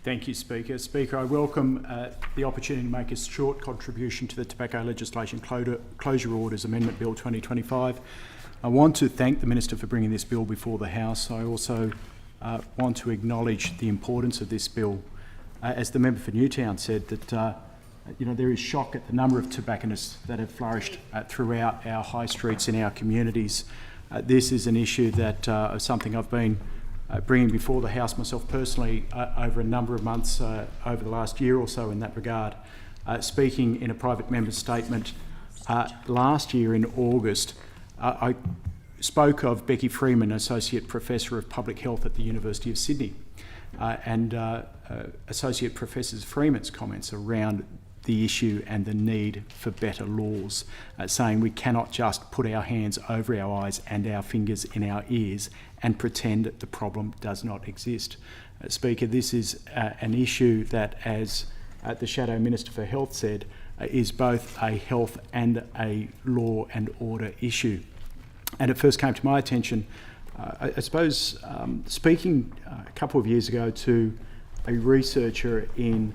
Thank you, Speaker. Speaker, I welcome the opportunity to make a short contribution to the Tobacco Legislation Closure Orders Amendment Bill 2025. I want to thank the Minister for bringing this bill before the House. I also want to acknowledge the importance of this bill. As the member for Newtown said, that there is shock at the number of tobacconists that have flourished throughout our high streets in our communities. This is an issue that something I've been bringing before the House myself personally over a number of months over the last year or so in that regard. Speaking in a private member's statement last year in August, I spoke of Becky Freeman, Associate Professor of Public Health at the University of Sydney, and Associate Professor Freeman's comments around the issue and the need for better laws, saying we cannot just put our hands over our eyes and our fingers in our ears and pretend that the problem does not exist. Speaker, this is an issue that, as the Shadow Minister for Health said, is both a health and a law and order issue. And it first came to my attention, I suppose, speaking a couple of years ago to a researcher in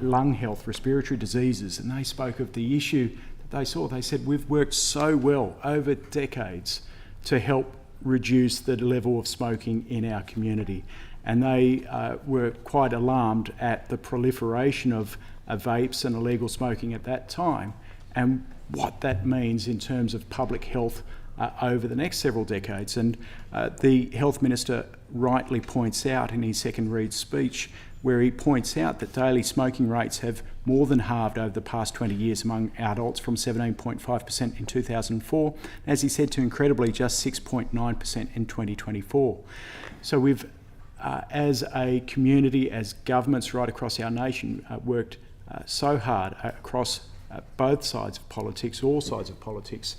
lung health, respiratory diseases, and they spoke of the issue that they saw. They said, we've worked so well over decades to help reduce the level of smoking in our community. And they were quite alarmed at the proliferation of vapes and illegal smoking at that time, and what that means in terms of public health over the next several decades. And the Health Minister rightly points out in his second read speech, where he points out that daily smoking rates have more than halved over the past 20 years among adults, from 17.5% in 2004, as he said, to incredibly just 6.9% in 2024. So we've, as a community, as governments right across our nation, worked so hard across both sides of politics, all sides of politics,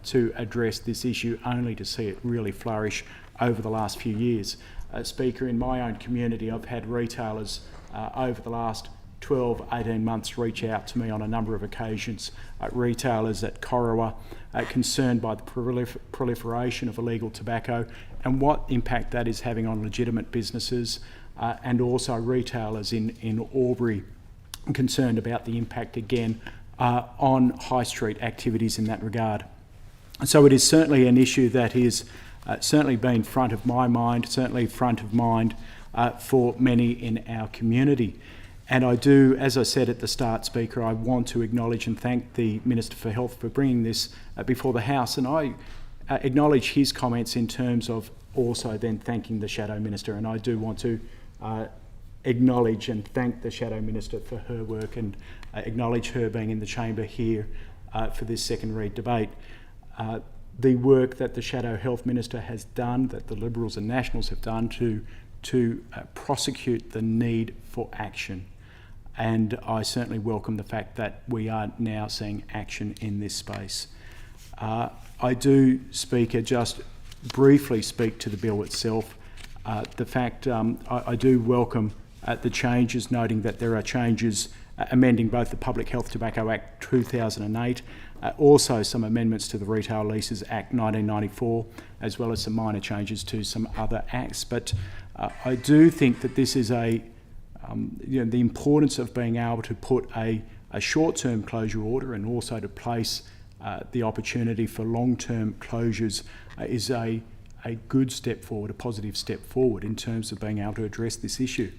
to address this issue, only to see it really flourish over the last few years. Speaker, in my own community, I've had retailers over the last 12, 18 months reach out to me on a number of occasions. Retailers at Corowa concerned by the proliferation of illegal tobacco and what impact that is having on legitimate businesses, and also retailers in Albury concerned about the impact again on high street activities in that regard. So it is certainly an issue that is certainly been front of my mind, certainly front of mind for many in our community. And I do, as I said at the start, Speaker, I want to acknowledge and thank the Minister for Health for bringing this before the House. And I acknowledge his comments in terms of also then thanking the Shadow Minister. And I do want to acknowledge and thank the Shadow Minister for her work, and acknowledge her being in the chamber here for this second read debate. The work that the Shadow Health Minister has done, that the Liberals and Nationals have done to prosecute the need for action. And I certainly welcome the fact that we are now seeing action in this space. I do, Speaker, just briefly speak to the bill itself. The fact I do welcome the changes, noting that there are changes amending both the Public Health Tobacco Act 2008, also some amendments to the Retail Leases Act 1994, as well as some minor changes to some other acts. But I do think that this is the importance of being able to put a short-term closure order, and also to place the opportunity for long-term closures is a good step forward, a positive step forward in terms of being able to address this issue.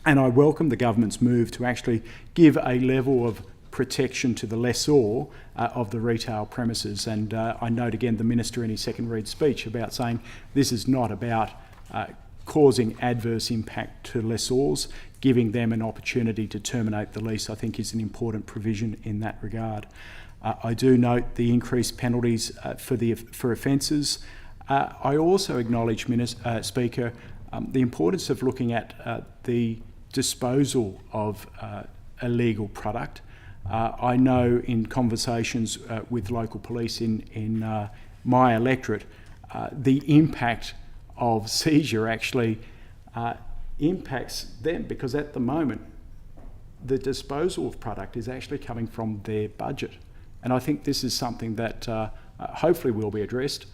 And I welcome the government's move to actually give a level of protection to the lessor of the retail premises. And I note again the Minister in his second read speech about saying this is not about causing adverse impact to lessors. Giving them an opportunity to terminate the lease, I think, is an important provision in that regard. I do note the increased penalties for offences. I also acknowledge, Speaker, the importance of looking at the disposal of illegal product. I know in conversations with local police in my electorate, the impact of seizure actually impacts them, because at the moment the disposal of product is actually coming from their budget. And I think this is something that hopefully will be addressed.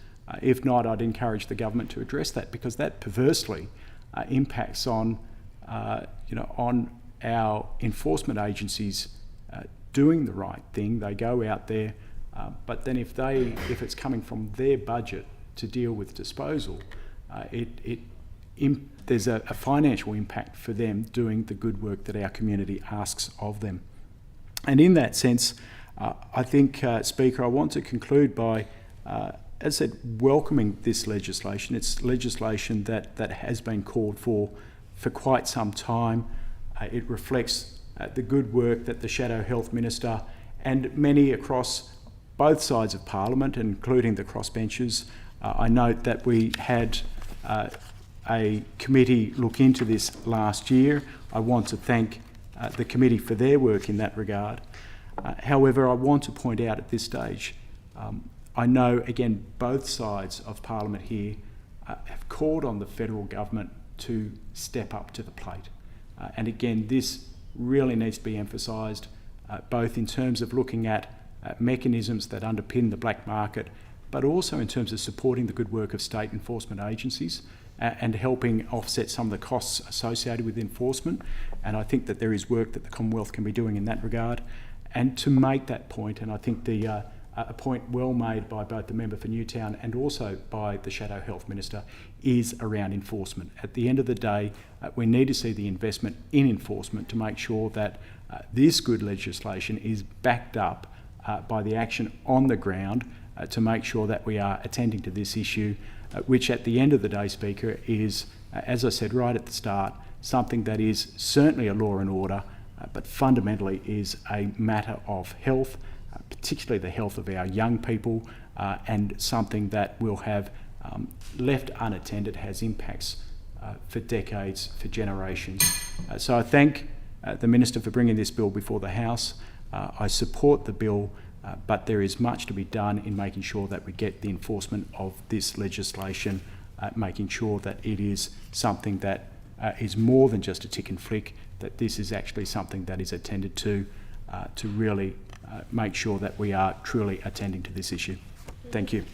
If not, I'd encourage the government to address that, because that perversely impacts on on our enforcement agencies doing the right thing. They go out there, but then if it's coming from their budget to deal with disposal, there's a financial impact for them doing the good work that our community asks of them. And in that sense, I think, Speaker, I want to conclude by, as I said, welcoming this legislation. It's legislation that has been called for quite some time. It reflects the good work that the Shadow Health Minister and many across both sides of Parliament, including the crossbenchers. I note that we had a committee look into this last year. I want to thank the committee for their work in that regard. However, I want to point out at this stage, I know, again, both sides of Parliament here have called on the federal government to step up to the plate. And again, this really needs to be emphasised, both in terms of looking at mechanisms that underpin the black market, but also in terms of supporting the good work of state enforcement agencies and helping offset some of the costs associated with enforcement. And I think that there is work that the Commonwealth can be doing in that regard. And to make that point, and I think a point well made by both the member for Newtown and also by the Shadow Health Minister, is around enforcement. At the end of the day, we need to see the investment in enforcement to make sure that this good legislation is backed up by the action on the ground to make sure that we are attending to this issue, which at the end of the day, Speaker, is, as I said right at the start, something that is certainly a law and order, but fundamentally is a matter of health, particularly the health of our young people, and something that will have, left unattended, has impacts for decades, for generations. So I thank the Minister for bringing this bill before the House. I support the bill, but there is much to be done in making sure that we get the enforcement of this legislation, making sure that it is something that is more than just a tick and flick, that this is actually something that is attended to really make sure that we are truly attending to this issue. Thank you.